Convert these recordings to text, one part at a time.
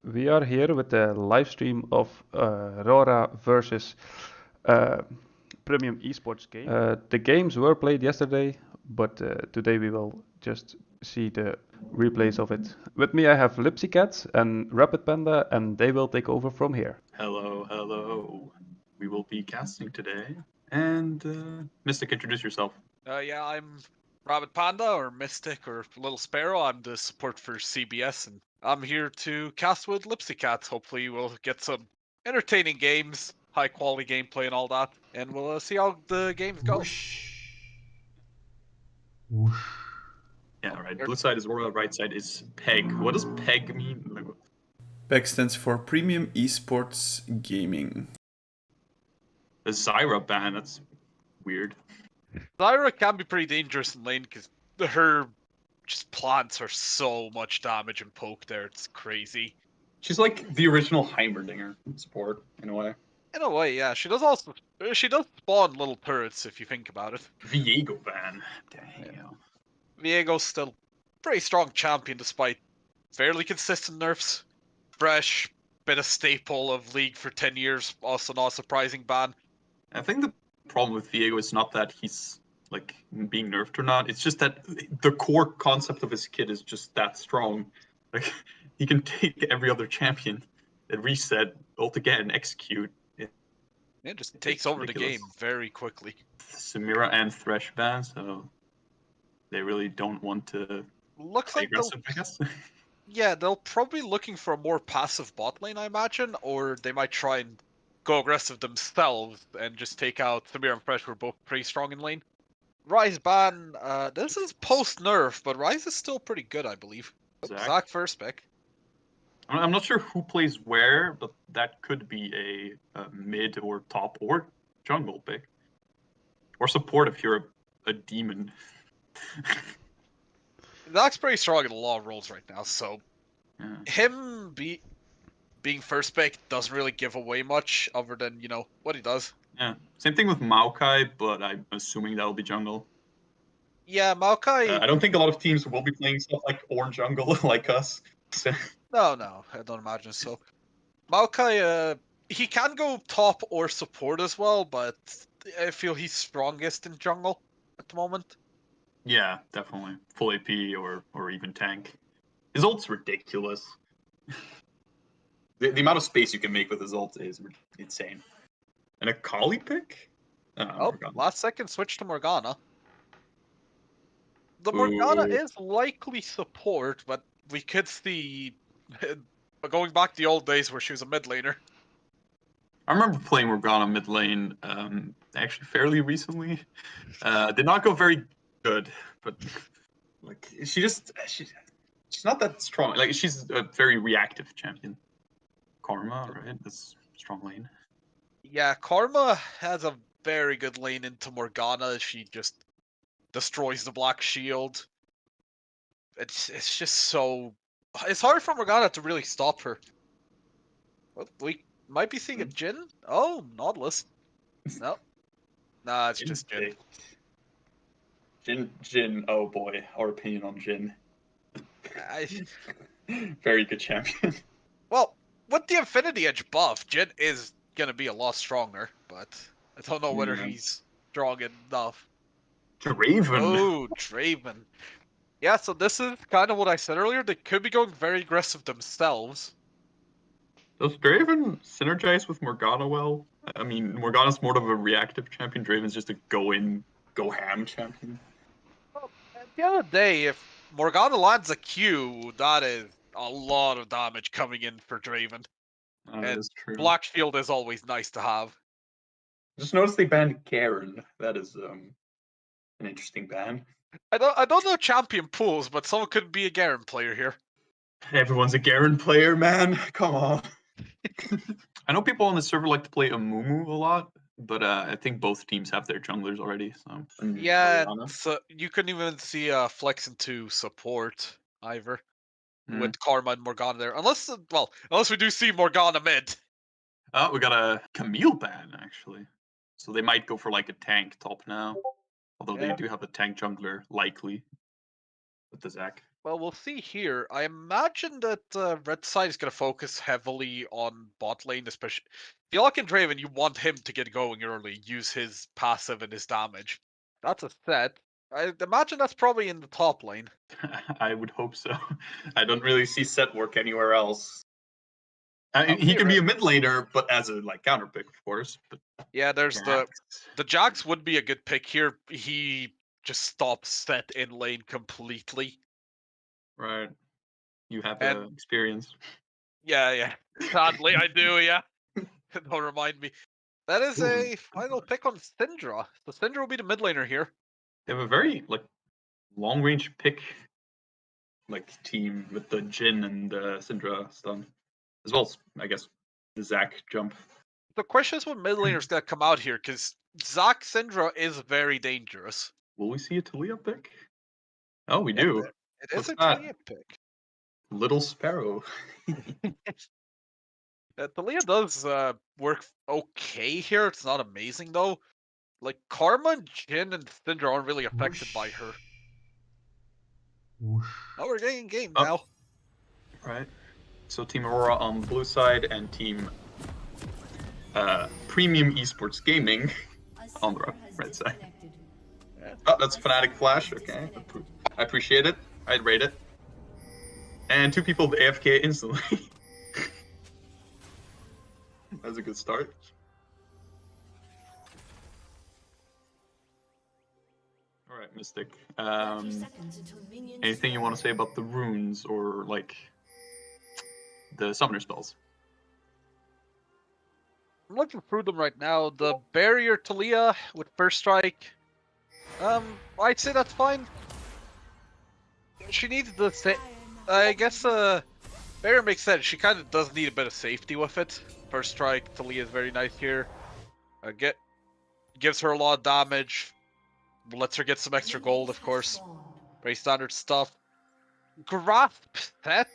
We are here with a live stream of Rora versus uh, Premium Esports game. The games were played yesterday, but today we will just see the replays of it. With me I have Lipsycat and Rapid Panda, and they will take over from here. Hello, hello. We will be casting today. And Mystic, introduce yourself. Yeah, I'm Rabbit Panda or Mystic or Little Sparrow. I'm the support for CBS, and I'm here to cast with Lipsycat. Hopefully, we'll get some entertaining games, high quality gameplay, and all that, and we'll see how the games go. Whoosh. Yeah, right. Blue side is Aura, right side is PEG. What does PEG mean? PEG stands for Premium Esports Gaming. The Zyra ban, that's weird. Zyra can be pretty dangerous in lane because her just plants her so much damage and poke there. It's crazy. She's like the original Heimerdinger support, in a way. In a way, yeah. She does spawn little turrets if you think about it. Viego ban. Damn. Yeah. Viego's still pretty strong champion despite fairly consistent nerfs. Fresh, been a staple of League for 10 years, also not a surprising ban. I think the problem with Viego is not that he's like being nerfed or not. It's just that the core concept of his kit is just that strong. Like he can take every other champion and reset, ult again, execute. It just takes over ridiculous. The game very quickly. Samira and Thresh ban, so they really don't want to looks like aggressive, I guess. Yeah, they'll probably be looking for a more passive bot lane, I imagine, or they might try and go aggressive themselves and just take out Samira and Thresh, who are both pretty strong in lane. Ryze ban, this is post-nerf, but Ryze is still pretty good, I believe. Zach first pick. I'm not sure who plays where, but that could be a mid or top or jungle pick. Or support if you're a demon. Zach's pretty strong in a lot of roles right now, so yeah. Him being first pick doesn't really give away much other than, you know, what he does. Yeah, same thing with Maokai, but I'm assuming that'll be jungle. Yeah, Maokai... I don't think a lot of teams will be playing stuff like orange jungle like us. No, I don't imagine so. Maokai, he can go top or support as well, but I feel he's strongest in jungle at the moment. Yeah, definitely. Full AP or even tank. His ult's ridiculous. the amount of space you can make with his ult is insane. And a Kali pick? Last second switch to Morgana. The Morgana is likely support, but we could see going back to the old days where she was a mid laner. I remember playing Morgana mid lane actually fairly recently. Did not go very good, but like she's not that strong. Like she's a very reactive champion. Karma, right? That's strong lane. Yeah, Karma has a very good lane into Morgana. She just destroys the black shield. It's just so... It's hard for Morgana to really stop her. Well, we might be seeing a Jhin. Oh, Nautilus. No. Nah, it's just Jhin. Jhin, oh boy, our opinion on Jhin. Very good champion. Well, with the Infinity Edge buff, Jhin is going to be a lot stronger, but I don't know whether he's strong enough. Draven. Oh, Draven. Yeah, so this is kind of what I said earlier. They could be going very aggressive themselves. Does Draven synergize with Morgana well? I mean, Morgana's more of a reactive champion. Draven's just a go ham champion. Well, at the end of the day, if Morgana lands a Q, that is a lot of damage coming in for Draven. That is true. Black Shield is always nice to have. Just notice they banned Garen. That is an interesting ban. I don't know champion pools, but someone could be a Garen player here. Everyone's a Garen player, man. Come on. I know people on the server like to play Amumu a lot, but I think both teams have their junglers already. So yeah, so you couldn't even see Flex into support either with Karma and Morgana there, unless we do see Morgana mid. Oh, we got a Camille ban actually, so they might go for like a tank top now. Although they do have a tank jungler likely with the Zac. Well, we'll see here. I imagine that red side is going to focus heavily on bot lane, especially. If you lock in Draven, you want him to get going early, use his passive and his damage. That's a set. I imagine that's probably in the top lane. I would hope so. I don't really see set work anywhere else. I mean, Oh, he can be a theoret- mid laner, but as a counter pick, of course. But Yeah, there's Jax, the Jax would be a good pick here. He just stops set in lane completely. right? You have And experience. yeah. Sadly, I do. Yeah. Don't remind me. That is Ooh. a final pick on Syndra. So Syndra will be the mid laner here. They have a very long range pick team with the Jin and Syndra stun, as well as I guess the Zac jump. The question is what mid laner's gonna come out here, because Zac Syndra is very dangerous. Will we see a Talia pick? Oh, we Yeah, do. It is What's a that? Talia pick. Little Sparrow. Talia does work okay here. It's not amazing though. Like Karma, Jin, and Syndra aren't really affected by her. Whoosh. Oh, we're getting in game Oh. now. Right. So Team Aurora on the blue side and Team Premium Esports Gaming on the red side. Oh, that's a Fnatic Flash. Okay. I appreciate it. I'd rate it. And 2 people AFK instantly. That's a good start. Alright, Mystic. Anything you want to say about the runes or the summoner spells? I'm looking through them right now. The barrier Talia with first strike. I'd say that's fine. She needs the I guess barrier makes sense. She kind of does need a bit of safety with it. First strike, Talia is very nice here. Gives her a lot of damage. Lets her get some extra gold, of course. Very standard stuff. Grasp set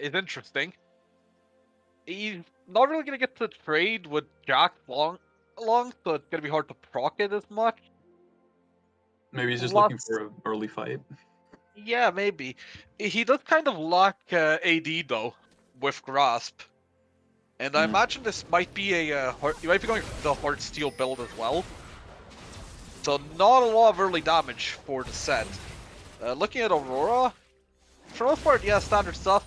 is interesting. He's not really gonna get to trade with Jax along, so it's gonna be hard to proc it as much. Maybe he's just looking for an early fight. Yeah, maybe. He does kind of lack AD though with Grasp, and I imagine this might be you might be going for the Heart Steel build as well. So not a lot of early damage for the set. Looking at Aurora, for the most part, yeah, standard stuff.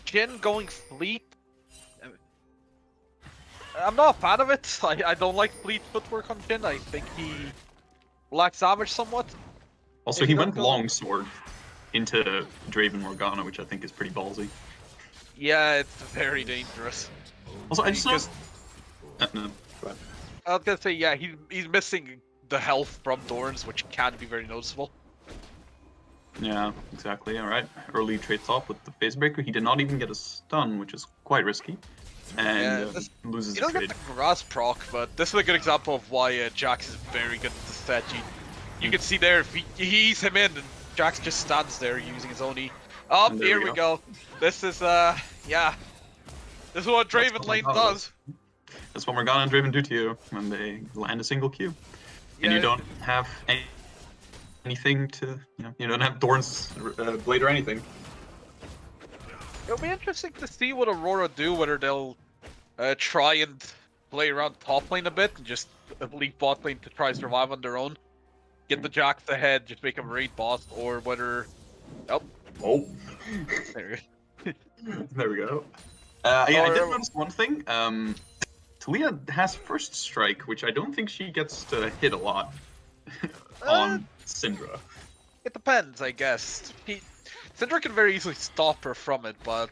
Jin going Fleet. I'm not a fan of it. I don't like Fleet footwork on Jin. I think he lacks damage somewhat. Also, he went longsword into Draven Morgana, which I think is pretty ballsy. Yeah, it's very dangerous. Also, I just no, go ahead. I was gonna say, yeah, he's missing the health from Dorns, which can be very noticeable. Yeah, exactly. All right, early trades off with the phase breaker. He did not even get a stun, which is quite risky, and loses the You don't trade. get the Grasp proc, but this is a good example of why Jax is very good at the set. You can see there, if he ease him in, and Jax just stands there using his own E. Oh, here we go. This is, yeah. This is what Draven lane does. That's what Morgana and Draven do to you when they land a single Q. And you don't have anything to, you don't have Dorn's blade or anything. It'll be interesting to see what Aurora do, whether they'll try and play around top lane a bit and just leave bot lane to try and survive on their own. Get the Jax ahead, just make him raid boss, or whether... Oh. There we go. I did notice one thing. Talia has first strike, which I don't think she gets to hit a lot on Syndra. It depends, I guess. Syndra can very easily stop her from it, but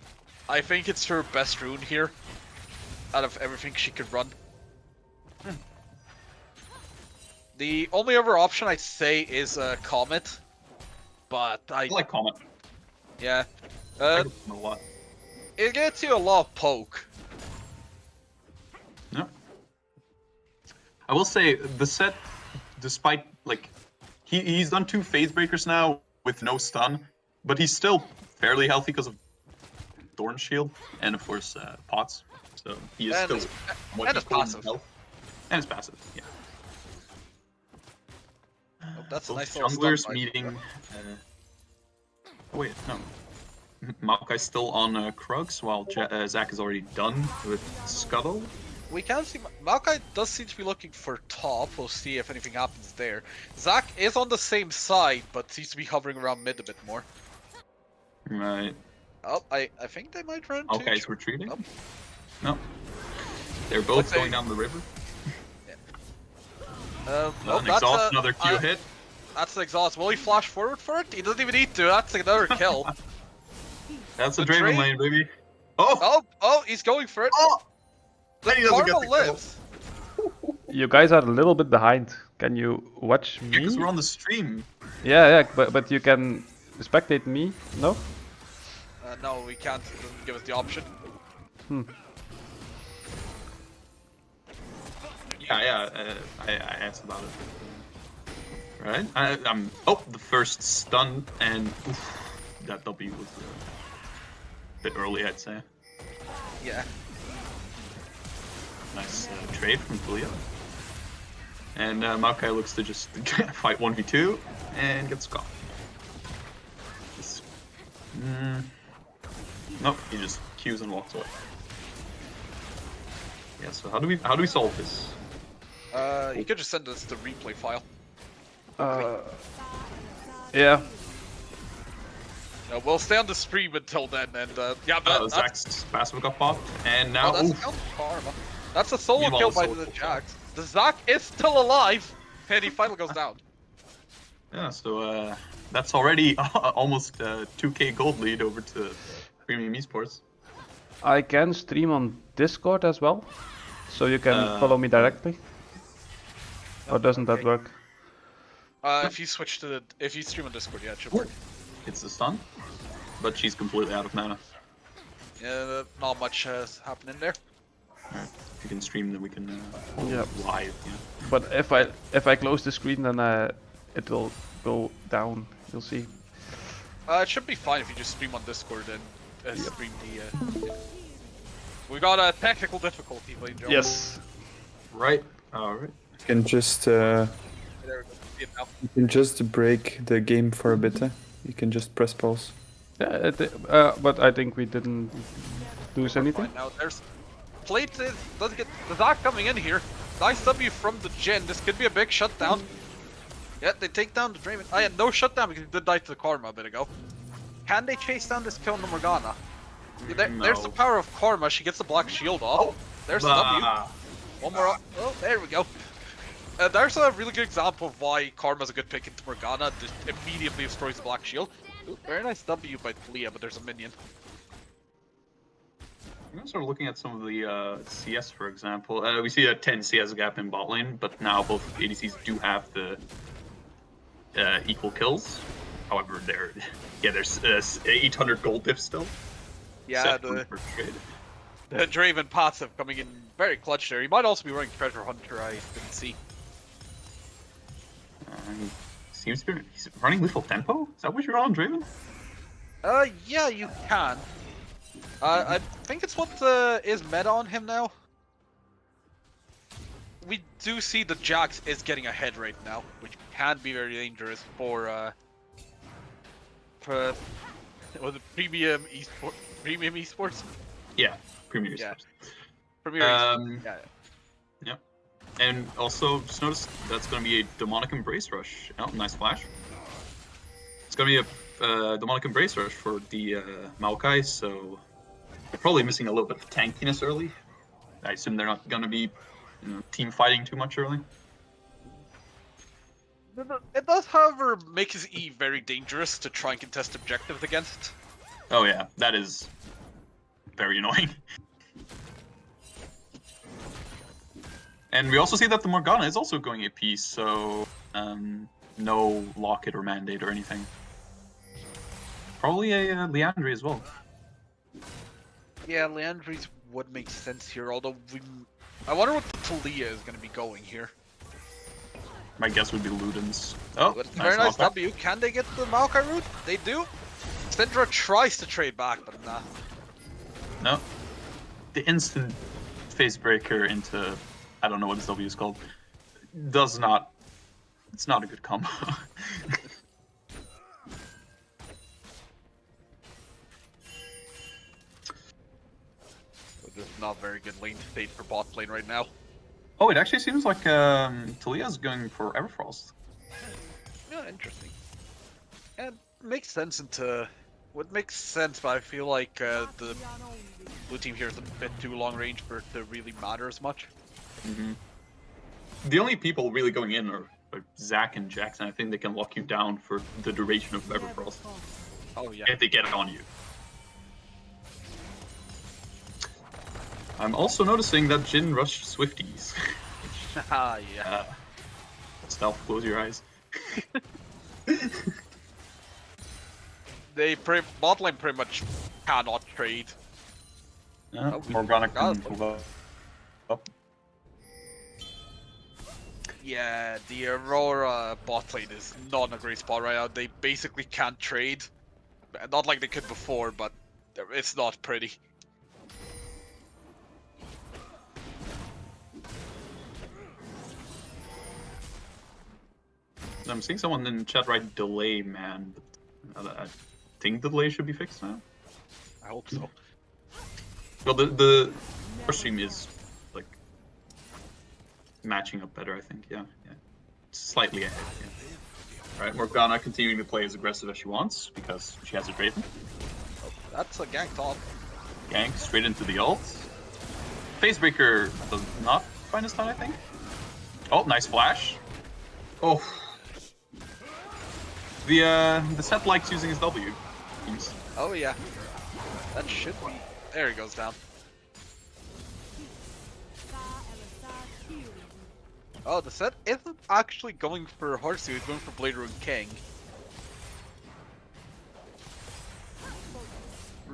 I think it's her best rune here out of everything she could run. The only other option I'd say is Comet, but I like Comet. Yeah. I like a lot. It gets you a lot of poke. Yeah. I will say the set, despite he's done 2 phase breakers now with no stun, but he's still fairly healthy because of Thorn Shield and of course Pots. So he is still and his passive. Health. And his passive, yeah. Oh, that's a nice junglers meeting Oh wait, no. Maokai's still on Krugs, while Zach is already done with Scuttle. We can see Maokai does seem to be looking for top. We'll see if anything happens there. Zac is on the same side, but seems to be hovering around mid a bit more. Right. Oh, I think they might run too. Maokai's retreating? Nope. No. They're both going down the river. Nope, An that's exhaust, another Q hit. That's an exhaust. Will he flash forward for it? He doesn't even need to. That's another kill. That's a The Draven Draven- lane, baby. Oh! Oh, he's going for it. Oh! The And he doesn't get Karma the kill. lives. You guys are a little bit behind. Can you watch Yeah, me? because we're on the stream. Yeah, but you can spectate me. No? No, we can't. It doesn't give us the option. Yeah, I asked about it. Right? I'm. Oh, the first stun, and oof, that W was a bit early, I'd say. Yeah. Nice trade from Talia. And Maokai looks to just fight 1v2 and gets caught. Nope, he just Qs and walks away. Yeah, so how do we solve this? You could just send us the replay file. Yeah. We'll stay on the stream until then, and yeah, that's Zach's passive got popped, and now that's oof, Karma. That's a solo Meanwhile, kill the by solo the kill. Jax. The Zac is still alive, and he finally goes down. yeah, so that's already almost 2k gold lead over to Premium Esports. I can stream on Discord as well, so you can follow me directly. Or doesn't that Okay. work? If you switch to if you stream on Discord, yeah, it should work. It's the stun, but she's completely out of mana. Yeah, not much happening there. Alright, if you can stream, then we can Yeah. live. Yeah. But if I close the screen, then it will go down. You'll see. It should be fine if you just stream on Discord and stream the. We got a technical difficulty, ladies and gentlemen. Yes. Right. All right. You can just There we go. See it now. you can just break the game for a bit. You can just press pause. Yeah, but I think we didn't lose anything. Right now, there's Plate doesn't get the Zac coming in here. Nice W from the Jhin. This could be a big shutdown. Yeah, they take down the Draven. I had no shutdown because he did die to the Karma a bit ago. Can they chase down this kill on the Morgana? There's the power of Karma. She gets the black shield off. There's the W. Ah, One more up. Oh, there we go. There's a really good example of why Karma's a good pick into Morgana. Just immediately destroys the black shield. Ooh, very nice W by Talia, but there's a minion. I'm sort of looking at some of the CS, for example. We see a 10 CS gap in bot lane, but now both ADCs do have the equal kills. However, there's 800 gold diff still. Yeah, Set the for trade. Draven passive coming in very clutch there. He might also be running Treasure Hunter, I didn't see. Seems to be he's running lethal tempo. Is that what you're on, Draven? Yeah, you can. I think it's what is meta on him now. We do see the Jax is getting ahead right now, which can be very dangerous for was it Premium Esports? Yeah, Premier Yeah. Esports. Premier Esports. Yeah. Yep. And also, just notice that's going to be a Demonic Embrace Rush. Oh, nice flash. It's going to be a Demonic Embrace Rush for the Maokai, so they're probably missing a little bit of tankiness early. I assume they're not going to be team fighting too much early. It does, however, make his E very dangerous to try and contest objectives against. Oh yeah, that is very annoying. And we also see that the Morgana is also going AP, so no Locket or Mandate or anything. Probably a Leandri as well. Yeah, Leandri's would make sense here, although I wonder what Talia is going to be going here. My guess would be Luden's. Oh, But very nice knockback. W. Can they get the Maokai route? They do. Syndra tries to trade back, but nah. No. The instant phase breaker into, I don't know what his W is called, does not, it's not a good combo. not very good lane state for bot lane right now. Oh, it actually seems like Talia's going for Everfrost. Yeah, interesting. And makes sense would make sense, but I feel like the blue team here is a bit too long range for it to really matter as much. Mm-hmm. The only people really going in are Zac and Jackson. I think they can lock you down for the duration of Everfrost. Oh yeah. If they get it on you. I'm also noticing that Jhin rushed Swifties. Ah, yeah. Stealth, close your eyes. Bot lane pretty much cannot trade. Yeah, Oh, Morgana can forgot. move up. Yeah, the Aurora bot lane is not in a great spot right now. They basically can't trade. Not like they could before, but it's not pretty. I'm seeing someone in chat write delay, man. But I think the delay should be fixed now. I hope so. Well, the first stream is like matching up better, I think. Yeah. Slightly ahead. Yeah. All right, Morgana continuing to play as aggressive as she wants because she has a Draven. Oh, that's a gank top. Gank straight into the ult. Facebreaker does not find his stun, I think. Oh, nice flash. Oh. The set likes using his W. Seems. Oh yeah. That should be. There he goes down. Oh, the set isn't actually going for Hearthstone, he's going for Blade Rune King.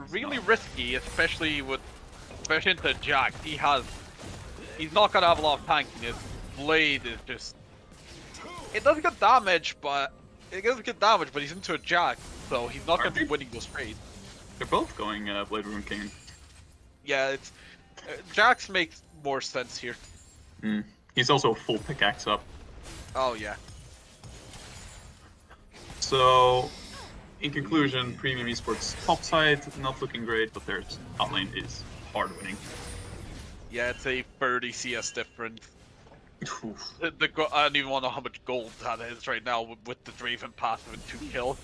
Really risky, especially into Jack. He's not gonna have a lot of tanking. His blade is just. It doesn't get damage, but he's into a Jack, so he's not gonna be winning those trades. They're both going Blade Rune King. Yeah, it's Jax makes more sense here. Mm. He's also full pickaxe up. Oh yeah. So, in conclusion, Premium Esports top side not looking great, but their top lane is hard winning. Yeah, it's a 30 CS difference. Oof. I don't even want to know how much gold that is right now with the Draven passive and 2 kill.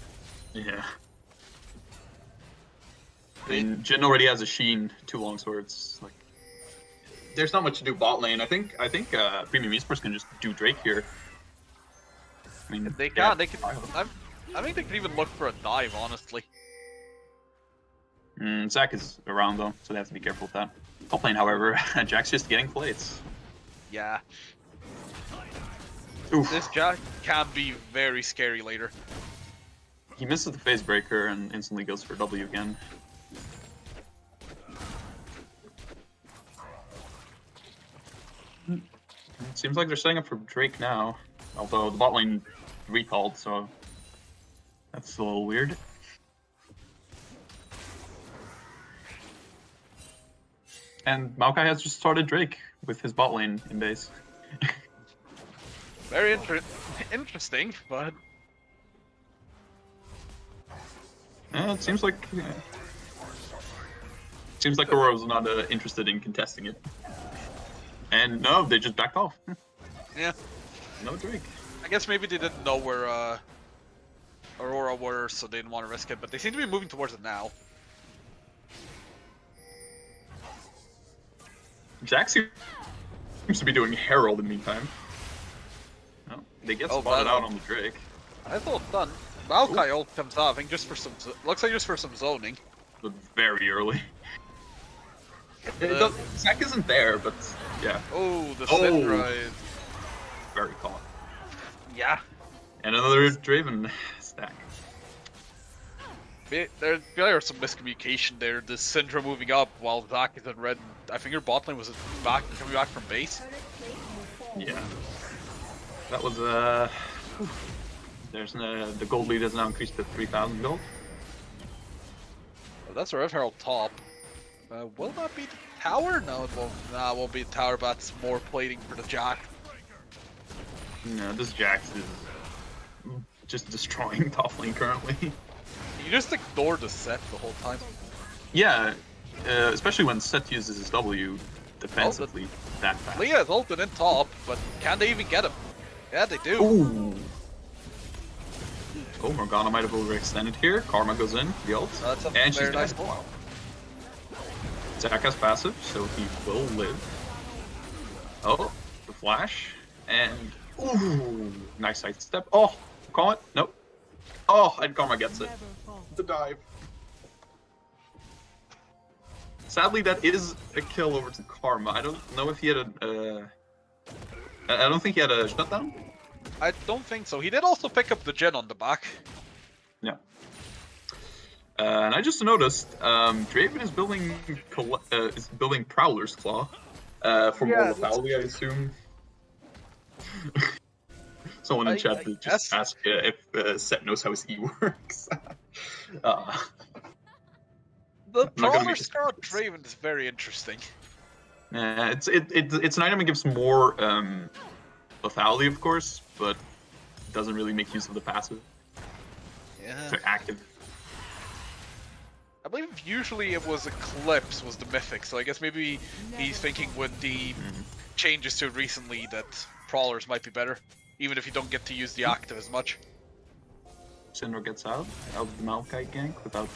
Yeah. I mean, Jhin already has a Sheen, 2 longswords. Like, there's not much to do bot lane. I think Premium Esports can just do Drake here. I mean, They yeah, can. They can. I think they could even look for a dive, honestly. Zac is around though, so they have to be careful with that. Top lane, however, Jack's just getting plates. Yeah. Oof. This Jack can be very scary later. He misses the phase breaker and instantly goes for W again. It seems like they're setting up for Drake now, although the bot lane recalled, so that's a little weird. And Maokai has just started Drake with his bot lane in base. Very interesting, but It seems like Aurora's not interested in contesting it. And no, they just backed off. yeah. No Drake. I guess maybe they didn't know where Aurora were, so they didn't want to risk it. But they seem to be moving towards it now. Jack seems to be doing Herald in the meantime. No, they get spotted out on the Drake. I thought done. Maokai ult comes out, I think just for some. Looks like just for some zoning. But very early. Zac isn't there, but yeah. Oh, the Syndra is. Very caught. Yeah. And another Draven stack. There was some miscommunication there. The Syndra moving up while Zac is in red. I think her bot lane was coming back from base. Yeah. That was there's the gold lead has now increased to 3,000 gold. Well, that's Rev Herald top. Will that be the tower? No, it won't. Nah, it won't be the tower, but it's more plating for the Jack. No, this Jax is just destroying top lane currently. You just ignore the set the whole time. Yeah, especially when Set uses his W defensively that fast. Leah is ulted in top, but can they even get him? Yeah, they do. Ooh. Oh, Morgana might have overextended here. Karma goes in, the ult, That's a and she's very dead. nice pull. Wow. Zac has passive, so he will live. Oh, the flash, and ooh, nice side step. Oh, call it? Nope. Oh, and Karma gets it. The dive. Sadly, that is a kill over to Karma. I don't know if he had a. I don't think he had a shutdown. I don't think so. He did also pick up the gen on the back. Yeah. And I just noticed, Draven is building Prowler's Claw for more lethality, I assume. Someone in chat did just ask if Set knows how his E works. The Prowler Scar Draven is very interesting. It's an item that gives more lethality, of course, but doesn't really make use of the passive. Yeah. So active. I believe usually it was Eclipse was the mythic, so I guess maybe he's thinking with the changes to it recently that Prowlers might be better, even if you don't get to use the active as much. Syndra gets out of the Malphite gank without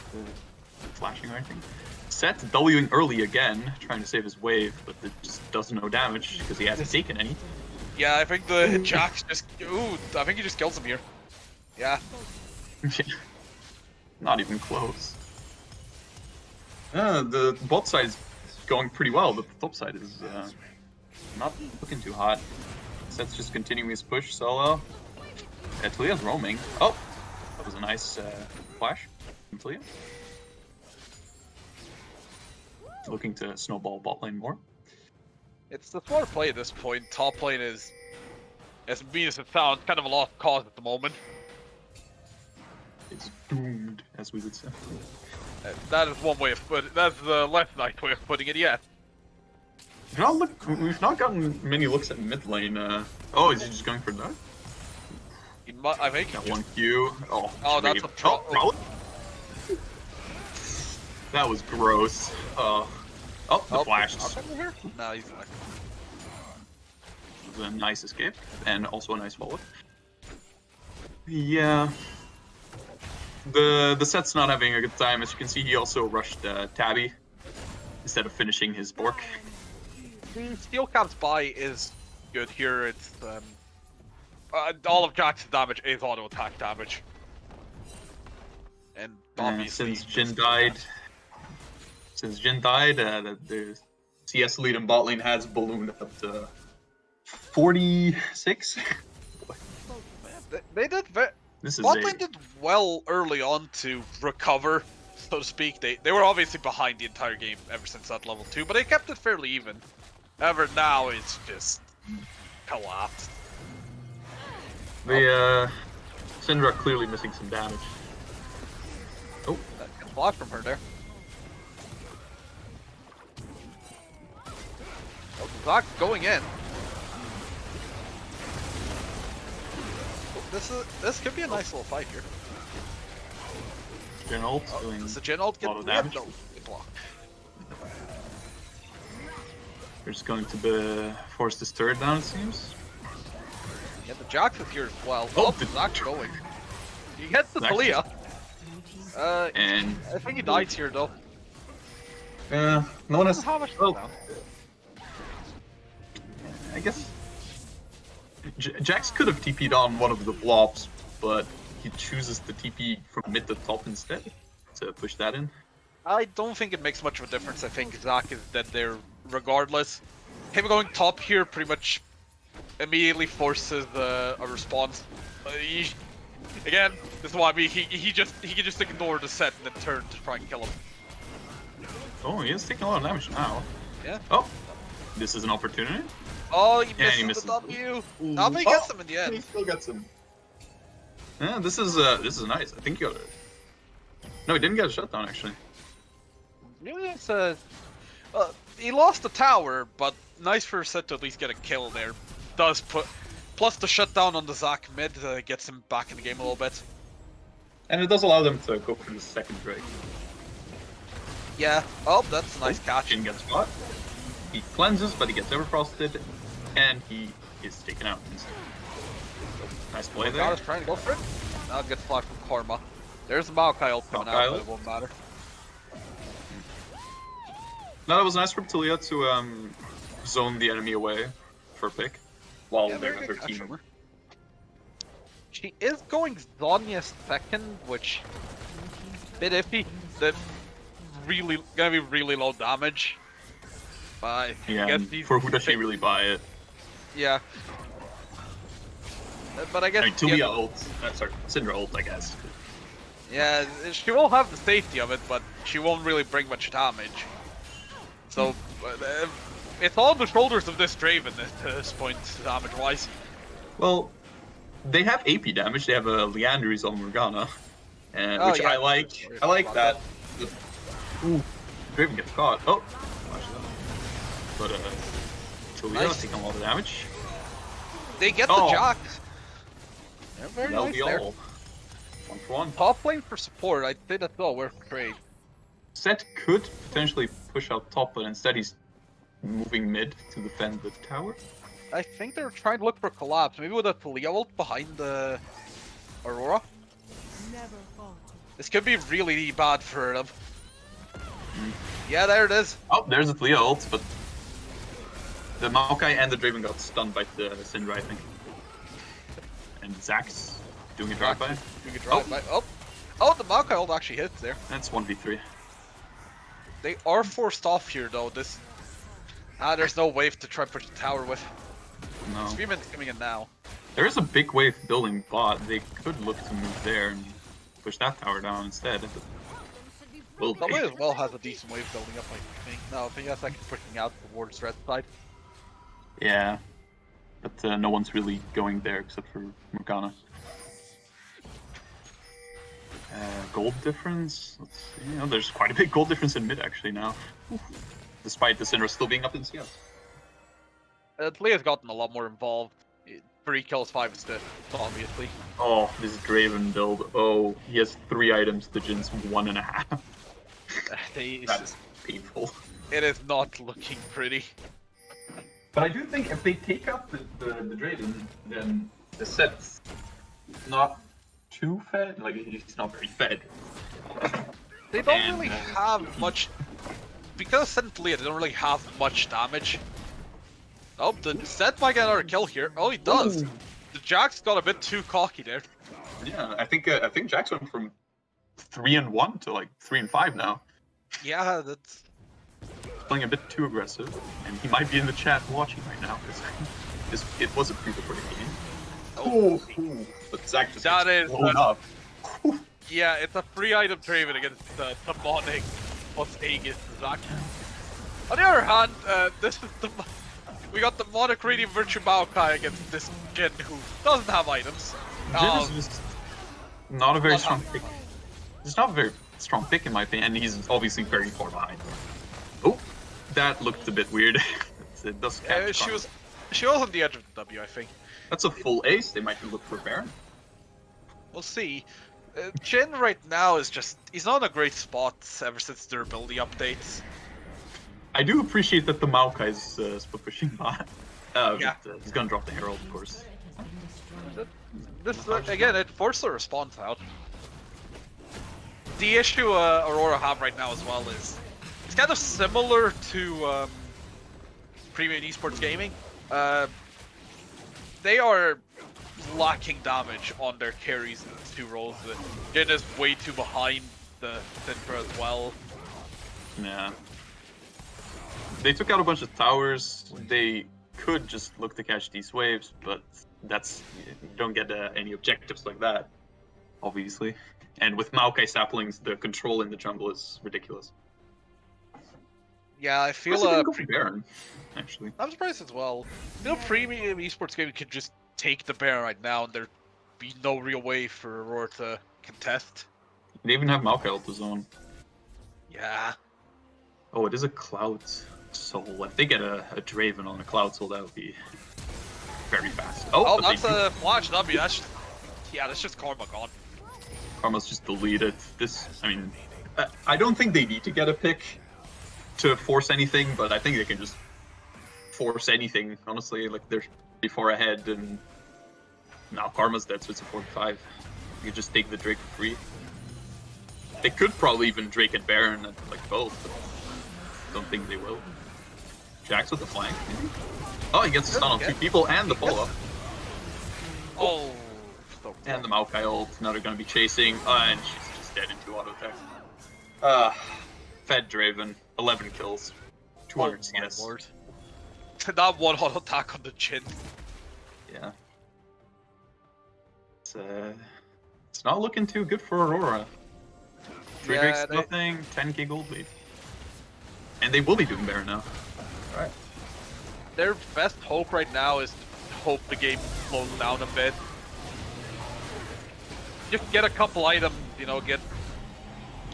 flashing or anything. Set Wing early again, trying to save his wave, but it just does no damage because he hasn't taken any. Yeah, I think the Jax just... Ooh, I think he just kills him here. Yeah. Not even close. The bot side is going pretty well, but the top side is not looking too hot. Set's just continuing his push solo. Talia's roaming. Oh! That was a nice flash from Talia. Looking to snowball bot lane more. It's the smart play at this point. Top lane is, as mean as it sounds, kind of a lost cause at the moment. It's doomed, as we would say. That is one way of putting it. That's the less nice way of putting it, yes. We've not gotten many looks at mid lane. Oh, is he just going for that? I think Got one Q. Oh, that's a Prowler? That was gross. The flash. No, he's not. It was a nice escape, and also a nice follow. Yeah. The set's not having a good time. As you can see, he also rushed Tabby instead of finishing his Bork. Steel Cap's buy is good here. It's all of Jax's damage is auto attack damage, and obviously since Jhin died, the CS lead in bot lane has ballooned up to 46. They did. This is Bot lane did well early on to recover, so to speak. They were obviously behind the entire game ever since that level 2, but they kept it fairly even. However, now it's just collapsed. The Syndra clearly missing some damage. Oh, that can block from her there. Oh, Zac going in. This could be a nice little fight here. Jhin ult doing does the Jhin ult get a lot of damage. No, block. They're just going to force this turret down, it seems. Yeah, the Jax is here as well. Oh, Zac's going. He gets the Talia. And I think he dies here though. no one has. How much Well, I guess Jax could have TP'd on one of the blobs, but he chooses to TP from mid to top instead to push that in. I don't think it makes much of a difference. I think Zac is dead there regardless. Him going top here pretty much immediately forces a response. Again, this is why I mean he can just ignore the set and then turn to try and kill him. Oh, he is taking a lot of damage now. Yeah. Oh, this is an opportunity. Oh, he misses, he misses. the W. No, but he gets him in the end. He still gets him. Yeah, this is nice. I think he got it. No, he didn't get a shutdown actually. Yeah, it's he lost the tower, but nice for Set to at least get a kill there. Does put plus the shutdown on the Zac mid gets him back in the game a little bit. And it does allow them to go for the second Drake. Yeah. Oh, that's a nice catch. Jin gets caught. He cleanses, but he gets overfrosted, and he is taken out instead. So, nice play there. God is trying to go for it. Now it gets flagged from Karma. There's the Maokai ult coming out, but it won't matter. No, that was nice from Talia to zone the enemy away for a pick while Yeah, their very other good catch team. from her. She is going Zonya second, which bit iffy. That's really gonna be really low damage. But I Yeah, guess and these for who does she really buy it? Yeah. But I guess I mean, Talia ult, sorry, Syndra ult, I guess. yeah, she will have the safety of it, but she won't really bring much damage. So it's all on the shoulders of this Draven at this point, damage-wise. Well, they have AP damage. They have a Leandry's on Morgana, Oh, which yeah. I like. I like that. Ooh, Draven gets caught. Oh, but Talia Nice. taking a lot of damage. They get the Oh. jocks. They're very That'll nice be there. all. 1 for 1. Top lane for support, I'd say that's all worth trade. Set could potentially push out top, but instead he's moving mid to defend the tower. I think they're trying to look for collapse, maybe with a Talia ult behind the Aurora. This could be really bad for them. Yeah, there it is. Oh, there's a Talia ult, but the Maokai and the Draven got stunned by the Syndra, I think. And Zax's doing a drive-by. We could drive by. Oh, the Maokai ult actually hits there. That's 1v3. They are forced off here though. There's no wave to try push the tower with. No. Screaman's coming in now. There is a big wave building bot. They could look to move there and push that tower down instead. Will That they? way as well has a decent wave building up, I think. No, I think that's like pushing out towards red side. Yeah. But no one's really going there except for Morgana. Gold difference? Let's see. Oh, there's quite a big gold difference in mid actually now. Despite the Syndra still being up in CS. Talia's gotten a lot more involved. 3 kills, 5 assists, obviously. Oh, this Draven build. Oh, he has 3 items to Jin's 1.5. That is painful. It is not looking pretty. But I do think if they take out the Draven, then the set's not too fed. Like, he's not very fed. They don't And, really have much... Because Set Talia, they don't really have much damage. Oh, the Set might get another kill here. Oh, he does. Ooh. The Jax got a bit too cocky there. Yeah, I think Jax went from 3-1 to like 3-5 now. Yeah, that's... Playing a bit too aggressive, and he might be in the chat watching right now because it was a pre-recorded game. Oh, but Zach just That gets is, blown up. yeah, it's a free item Draven against Demonic plus Aegis Zac. On the other hand, this is we got the Demonic Radiant Virtue Maokai against this Jin who doesn't have items. Jin is just not a very Not strong having pick. It's not a very strong pick in my opinion, and he's obviously very far behind. Oh, that looked a bit weird. It does catch She was on the edge of the W, I think. That's a full ace. They might look for Baron. We'll see. Jin right now is just... He's not in a great spot ever since their ability updates. I do appreciate that the Maokai is pushing bot. Yeah. But, he's gonna drop the Herald, of course. This again, it forced the response out. The issue Aurora have right now as well is... It's kind of similar to Premium Esports Gaming. They are lacking damage on their carries in the 2 roles. Jin is way too behind the Syndra as well. Yeah. They took out a bunch of towers. They could just look to catch these waves, but you don't get any objectives like that, obviously. And with Maokai saplings, the control in the jungle is ridiculous. Yeah, I feel Go for Baron, actually. I'm surprised as well. Premium Esports Gaming could just take the Baron right now and there'd be no real way for Aurora to contest. They even have Maokai ult to zone. Yeah. Oh, it is a Cloud Soul. If they get a Draven on a Cloud Soul, that would be very fast. Oh, but that's they do. a flash W. That's just Karma gone. Karma's just deleted. This, I mean, I don't think they need to get a pick to force anything, but I think they can just force anything, honestly. Like, they're pretty far ahead, and now Karma's dead, so it's a 4-5. You can just take the Drake for free. They could probably even Drake and Baron at like both, but don't think they will. Jax with the flank, maybe? Oh, he gets a stun on 2 people and the follow-up. Oh. And the Maokai ult. Now they're gonna be chasing, and she's just dead in 2 auto attacks. Fed Draven, 11 kills, 200 CS. Lord. That one auto attack on the chin. Yeah. It's not looking too good for Aurora. 3 Drakes, nothing, 10k gold lead. And they will be doing better now. Alright. Their best hope right now is to hope the game slows down a bit. Just get a couple items, you know, get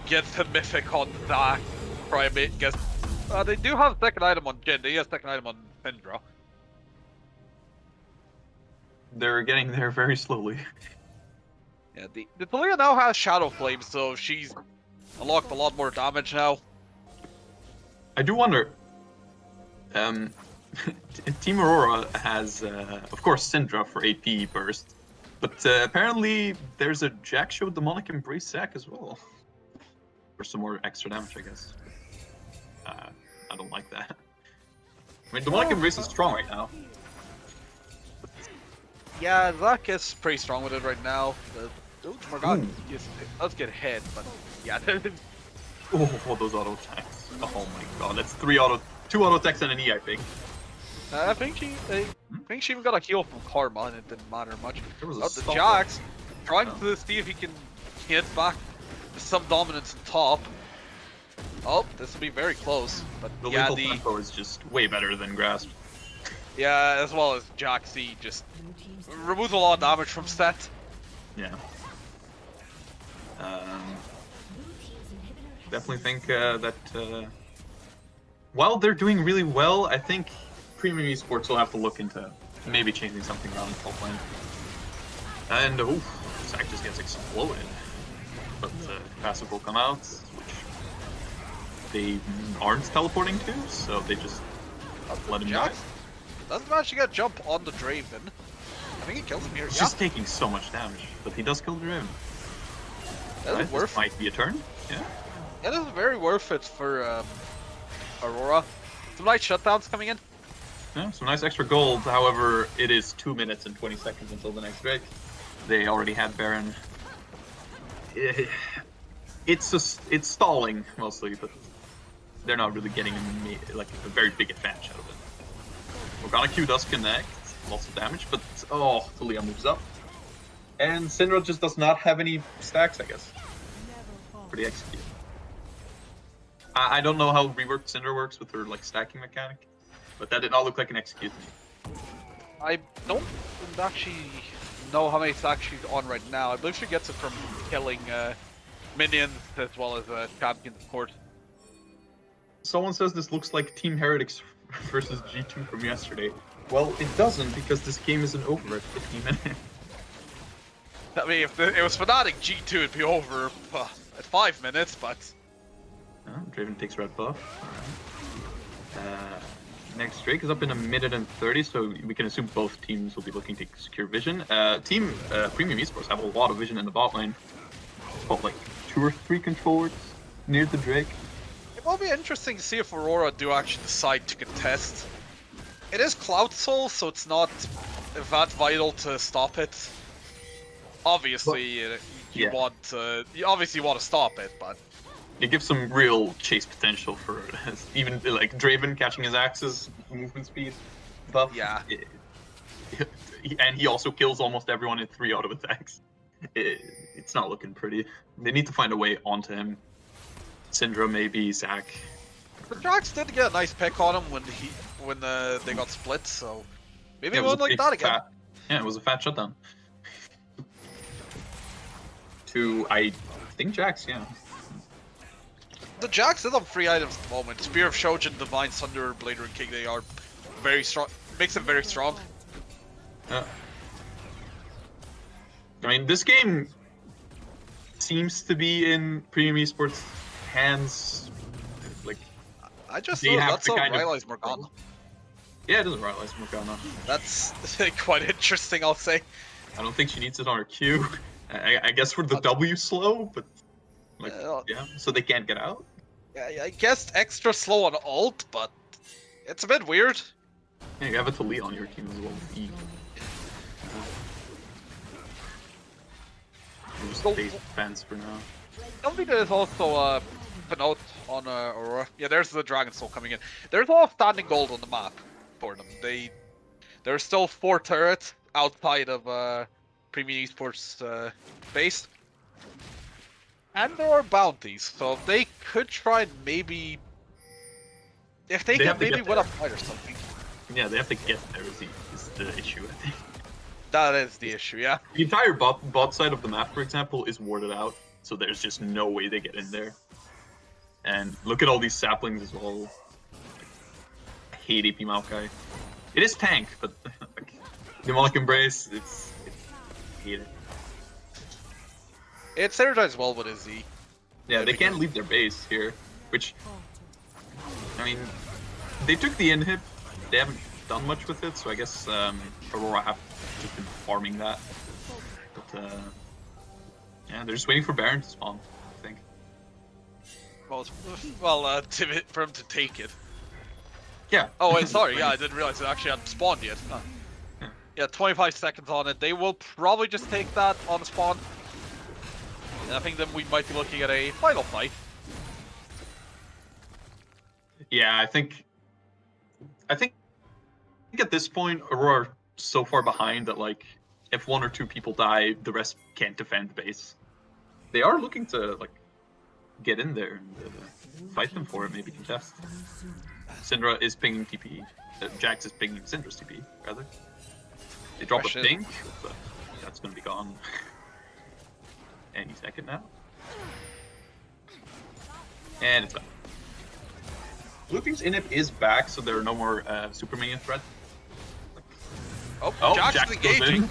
the mythic on Zac, Primate, get... they do have second item on Jin, they have second item on Syndra. They're getting there very slowly. Yeah, the Talia now has Shadow Flame, so she's unlocked a lot more damage now. I do wonder, Team Aurora has, of course, Syndra for AP burst, but apparently there's a Jack Show Demonic Embrace Zac as well. For some more extra damage, I guess. I don't like that. I mean, Demonic Embrace is strong right now. Yeah, Zac is pretty strong with it right now. Morgana does get hit, but yeah. Oh, those auto attacks. Oh my god, that's 2 auto attacks and an E, I think. I think she even got a heal from Karma, and it didn't matter much. There was the Jax trying to see if he can get back some dominance on top. Oh, this will be very close. But the yeah, lethal tempo is just way better than Grasp. Yeah, as well as Jaxi just removes a lot of damage from set. Yeah. Definitely think that while they're doing really well, I think Premium Esports will have to look into maybe changing something around the top lane. And Zac just gets exploded. But passive will come out, which they aren't teleporting to, so they just let him die. Doesn't actually get jump on the Draven. I think he kills him here. He's just taking so much damage, but he does kill the Draven. That is worth it. Might be a turn. Yeah. That is very worth it for Aurora. Some nice shutdowns coming in. Yeah, some nice extra gold. However, it is 2 minutes and 20 seconds until the next Drake. They already had Baron. It's stalling mostly, but they're not really getting like a very big advantage out of it. Morgana Q does connect, lots of damage, but Talia moves up. And Syndra just does not have any stacks, I guess. Pretty execute. I don't know how reworked Syndra works with her like stacking mechanic, but that did not look like an execute to me. I don't actually know how many stacks she's on right now. I believe she gets it from killing minions as well as champions, of course. Someone says this looks like Team Heretics versus G2 from yesterday. Well, it doesn't, because this game isn't over at 15 minutes. I mean, if it was Fnatic G2, it'd be over at 5 minutes, but... Draven takes red buff. Alright. Next Drake is up in a minute and 30, so we can assume both teams will be looking to secure vision. Team Premium Esports have a lot of vision in the bot lane. About like 2 or 3 controllers near the Drake. It will be interesting to see if Aurora do actually decide to contest. It is Cloud Soul, so it's not that vital to stop it. Obviously, you obviously want to stop it, but it gives some real chase potential for even like Draven catching his axes, movement speed buff. Yeah. And he also kills almost everyone in 3 auto attacks. It's not looking pretty. They need to find a way onto him. Syndra, maybe Zac. The Jax did get a nice pick on him when they got split, so maybe it won't like that again. Yeah, it was a fat shutdown. I think Jax, yeah. The Jax is on 3 items at the moment. Spear of Shojin, Divine Sunder, Blade Ring King, they are very strong. Makes them very strong. I mean, this game seems to be in Premium Esports' hands, like I just they thought have that's to a kind of- Rylai's Morgana. yeah, it doesn't realize Morgana. That's quite interesting, I'll say. I don't think she needs it on her Q. I guess for the W slow, but like yeah, so they can't get out. Yeah, I guess extra slow on ult, but it's a bit weird. Yeah, you have a Talia on your team as well. E. Just So- base defense for now. I think there's also a note on Aurora. Yeah, there's the Dragon Soul coming in. There's all standing gold on the map for them. There's still 4 turrets outside of Premium Esports base. And there are bounties, so they could try and maybe... If they They can have to maybe get win a there. fight or something. Yeah, they have to get there is the issue, I think. That is the issue, yeah. The entire bot side of the map, for example, is warded out, so there's just no way they get in there. And look at all these saplings as well. I hate AP Maokai. It is tank, but like, Demonic Embrace, it's I hate it. It synergizes well with his Z. Yeah, they can't leave their base here, which, I mean, they took the inhib, they haven't done much with it, so I guess Aurora have just been farming that. But yeah, they're just waiting for Baron to spawn, I think. For him to take it. Yeah. Oh wait, sorry, yeah, I didn't realize it actually hadn't spawned yet. Huh. Yeah, 25 seconds on it. They will probably just take that on spawn. And I think then we might be looking at a final fight. Yeah, I think at this point, Aurora are so far behind that like if 1 or 2 people die, the rest can't defend base. They are looking to like get in there and fight them for it, maybe contest. Syndra is pinging TP. Jax is pinging Syndra's TP, rather. They drop a ping, but that's gonna be gone any second now. And it's back. Blue Team's inhib is back, so there are no more super minion threat. Oh, Jax is engaging.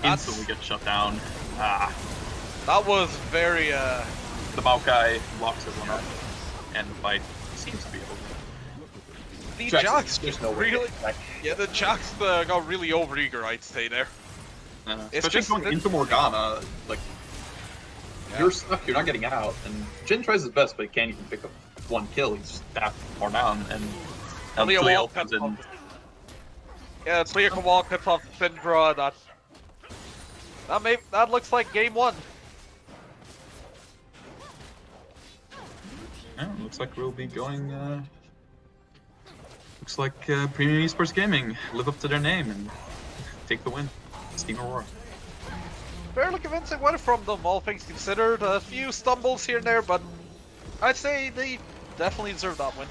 Instantly gets shut down. That was very The Maokai locks everyone up, and the fight seems to be over. The Jax, Jax there's no way. really, yeah, the Jax got really overeager, I'd say there. Especially just- going into Morgana, like you're stuck, you're not getting out, and Jhin tries his best, but he can't even pick up 1 kill. He's just that far down, and Talia Talia wall comes cuts in. off. Yeah, Talia can wall cuts off Syndra. That looks like game 1. Yeah, looks like we'll be going. Looks like Premium Esports Gaming live up to their name and take the win. It's Team Aurora. Fairly convincing win from them, all things considered. A few stumbles here and there, but I'd say they definitely deserve that win.